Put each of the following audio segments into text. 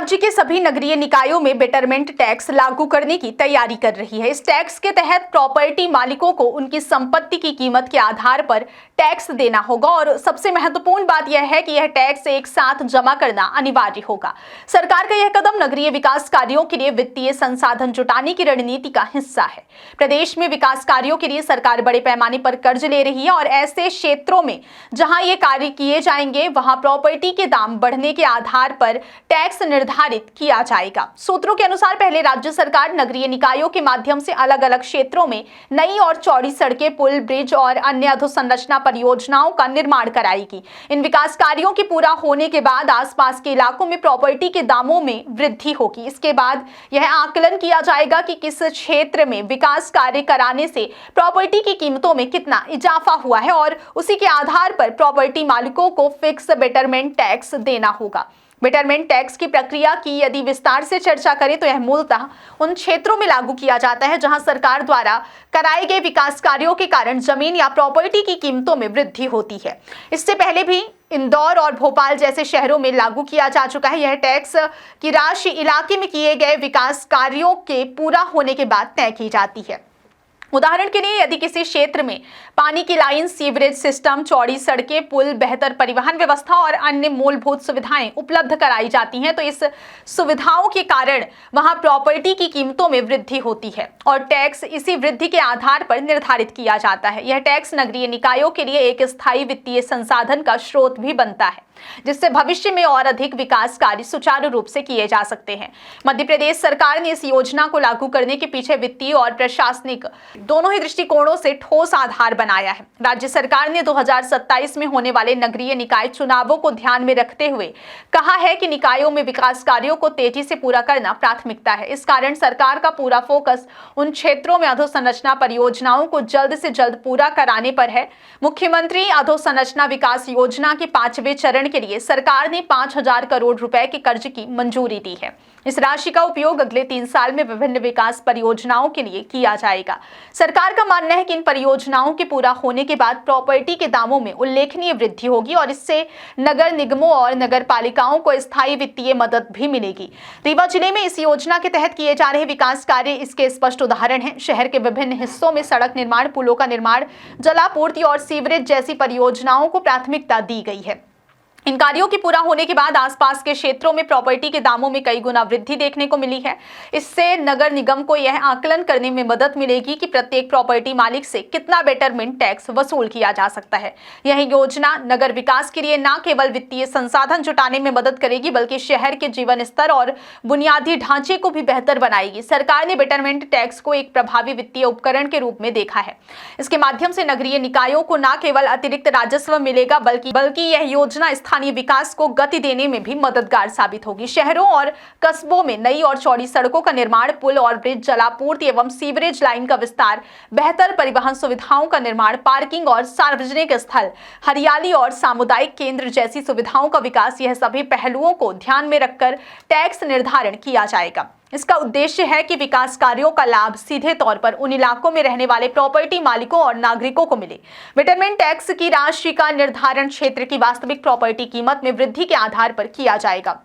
राज्य के सभी नगरीय निकायों में बेटरमेंट टैक्स लागू करने की तैयारी कर रही है। इस टैक्स के तहत प्रॉपर्टी मालिकों को उनकी संपत्ति की कीमत के आधार पर टैक्स देना होगा और सबसे महत्वपूर्ण बात यह है कि यह टैक्स एक साथ जमा करना अनिवार्य होगा। सरकार का यह कदम नगरीय विकास कार्यों के लिए वित्तीय संसाधन जुटाने की रणनीति का हिस्सा है। प्रदेश में विकास कार्यों के लिए सरकार बड़े पैमाने पर कर्ज ले रही है और ऐसे क्षेत्रों में जहां ये कार्य किए जाएंगे वहां प्रॉपर्टी के दाम बढ़ने के आधार पर टैक्स निर्धारित किया जाएगा। सूत्रों के अनुसार पहले राज्य सरकार नगरीय निकायों के माध्यम से अलग अलग क्षेत्रों में नई और चौड़ी सड़कें, पुल, ब्रिज और अन्य अधोसंरचना परियोजनाओं का निर्माण कराएगी। इन विकास कार्यों के पूरा होने के बाद आसपास के इलाकों में प्रॉपर्टी के दामों में वृद्धि होगी। इसके बाद यह आकलन किया जाएगा कि किस क्षेत्र में विकास कार्य कराने से प्रॉपर्टी की कीमतों में कितना इजाफा हुआ है और उसी के आधार पर प्रॉपर्टी मालिकों को फिक्स बेटरमेंट टैक्स देना होगा। बेटरमेंट टैक्स की प्रक्रिया की यदि विस्तार से चर्चा करें तो यह मूलतः उन क्षेत्रों में लागू किया जाता है जहां सरकार द्वारा कराए गए विकास कार्यों के कारण जमीन या प्रॉपर्टी की कीमतों में वृद्धि होती है। इससे पहले भी इंदौर और भोपाल जैसे शहरों में लागू किया जा चुका है। यह टैक्स की राशि इलाके में किए गए विकास कार्यों के पूरा होने के बाद तय की जाती है। उदाहरण के लिए यदि किसी क्षेत्र में पानी की लाइन, सीवरेज सिस्टम, चौड़ी सड़कें, पुल, बेहतर परिवहन व्यवस्था और अन्य मूलभूत सुविधाएं उपलब्ध कराई जाती हैं तो इस सुविधाओं के कारण वहां प्रॉपर्टी की कीमतों में वृद्धि होती है और टैक्स इसी वृद्धि के आधार पर निर्धारित किया जाता है। यह टैक्स नगरीय निकायों के लिए एक स्थायी वित्तीय संसाधन का स्रोत भी बनता है जिससे भविष्य में और अधिक विकास कार्य सुचारू रूप से किए जा सकते हैं। मध्य प्रदेश सरकार ने इस योजना को लागू करने के पीछे वित्तीय और प्रशासनिक दोनों ही दृष्टिकोणों से ठोस आधार बनाया है। राज्य सरकार ने 2027 में होने वाले नगरीय निकाय चुनावों को ध्यान में रखते हुए कहा है कि निकायों में विकास कार्यों को तेजी से पूरा करना प्राथमिकता है। इस कारण सरकार का पूरा फोकस उन क्षेत्रों में अधोसंरचना परियोजनाओं को जल्द से जल्द पूरा कराने पर है। मुख्यमंत्री अधोसंरचना विकास योजना के 5वें चरण के लिए सरकार ने 5,000 करोड़ रुपए के कर्ज की मंजूरी दी है। इस राशि का उपयोग अगले 3 साल में विभिन्न विकास परियोजनाओं के लिए किया जाएगा। सरकार का मानना है कि इन परियोजनाओं के पूरा होने के बाद प्रॉपर्टी के दामों में उल्लेखनीय वृद्धि होगी और इससे नगर निगमों और नगर पालिकाओं को स्थायी वित्तीय मदद भी मिलेगी। रीवा जिले में इस योजना के तहत किए जा रहे विकास कार्य इसके स्पष्ट उदाहरण हैं। शहर के विभिन्न हिस्सों में सड़क निर्माण, पुलों का निर्माण, जलापूर्ति और सीवरेज जैसी परियोजनाओं को प्राथमिकता दी गई है। इन कार्यों के पूरा होने के बाद आसपास के क्षेत्रों में प्रॉपर्टी के दामों में कई गुना वृद्धि देखने को मिली है। इससे नगर निगम को यह आकलन करने में मदद मिलेगी कि प्रत्येक प्रॉपर्टी मालिक से कितना बेटरमेंट टैक्स वसूल किया जा सकता है। यह योजना नगर विकास के लिए न केवल वित्तीय संसाधन जुटाने में मदद करेगी बल्कि शहर के जीवन स्तर और बुनियादी ढांचे को भी बेहतर बनाएगी। सरकार ने बेटरमेंट टैक्स को एक प्रभावी वित्तीय उपकरण के रूप में देखा है। इसके माध्यम से नगरीय निकायों को न केवल अतिरिक्त राजस्व मिलेगा बल्कि यह योजना स्थानीय विकास को गति देने में भी मददगार साबित होगी। शहरों और कस्बों में नई और चौड़ी सड़कों का निर्माण, पुल और ब्रिज, जलापूर्ति एवं सीवरेज लाइन का विस्तार, बेहतर परिवहन सुविधाओं का निर्माण, पार्किंग और सार्वजनिक स्थल, हरियाली और सामुदायिक केंद्र जैसी सुविधाओं का विकास, यह सभी पहलुओं को ध्यान में रखकर टैक्स निर्धारण किया जाएगा। इसका उद्देश्य है कि विकास कार्यों का लाभ सीधे तौर पर उन इलाकों में रहने वाले प्रॉपर्टी मालिकों और नागरिकों को मिले। बेटरमेंट टैक्स की राशि का निर्धारण क्षेत्र की वास्तविक प्रॉपर्टी कीमत में वृद्धि के आधार पर किया जाएगा।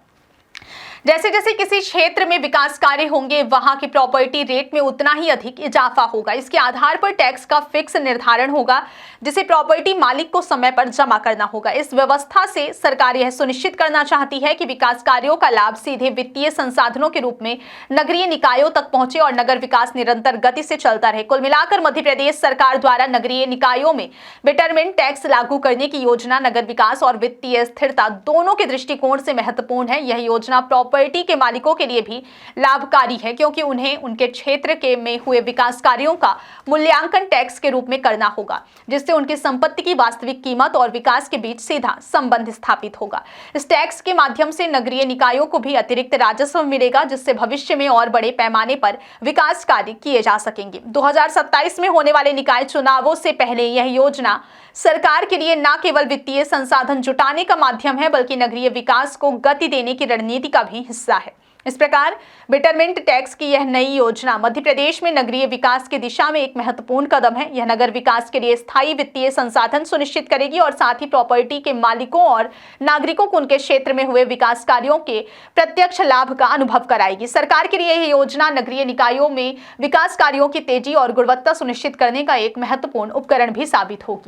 जैसे जैसे किसी क्षेत्र में विकास कार्य होंगे वहां की प्रॉपर्टी रेट में उतना ही अधिक इजाफा होगा। इसके आधार पर टैक्स का फिक्स निर्धारण होगा जिसे प्रॉपर्टी मालिक को समय पर जमा करना होगा। इस व्यवस्था से सरकार यह सुनिश्चित करना चाहती है कि विकास कार्यों का लाभ सीधे वित्तीय संसाधनों के रूप में नगरीय निकायों तक पहुंचे और नगर विकास निरंतर गति से चलता रहे। कुल मिलाकर मध्य प्रदेश सरकार द्वारा नगरीय निकायों में बेटरमेंट टैक्स लागू करने की योजना नगर विकास और वित्तीय स्थिरता दोनों के दृष्टिकोण से महत्वपूर्ण है। यह योजना प्रॉपर्टी के मालिकों के लिए भी लाभकारी है क्योंकि उन्हें उनके क्षेत्र के में हुए विकास कार्यों का मूल्यांकन टैक्स के रूप में करना होगा जिससे उनकी संपत्ति की वास्तविक कीमत और विकास के बीच सीधा संबंध स्थापित होगा। इस टैक्स के माध्यम से नगरीय निकायों को भी अतिरिक्त राजस्व मिलेगा जिससे भविष्य में और बड़े पैमाने पर विकास कार्य किए जा सकेंगे। 2027 में होने वाले निकाय चुनावों से पहले यह योजना सरकार के लिए न केवल वित्तीय संसाधन जुटाने का माध्यम है बल्कि नगरीय विकास को गति देने की रणनीति का भी हिस्सा है। इस प्रकार बेटरमेंट टैक्स की यह नई योजना मध्य प्रदेश में नगरीय विकास की दिशा में एक महत्वपूर्ण कदम है। यह नगर विकास के लिए स्थायी वित्तीय संसाधन सुनिश्चित करेगी और साथ ही प्रॉपर्टी के मालिकों और नागरिकों को उनके क्षेत्र में हुए विकास कार्यों के प्रत्यक्ष लाभ का अनुभव कराएगी। सरकार के लिए यह योजना नगरीय निकायों में विकास कार्यों की तेजी और गुणवत्ता सुनिश्चित करने का एक महत्वपूर्ण उपकरण भी साबित होगी।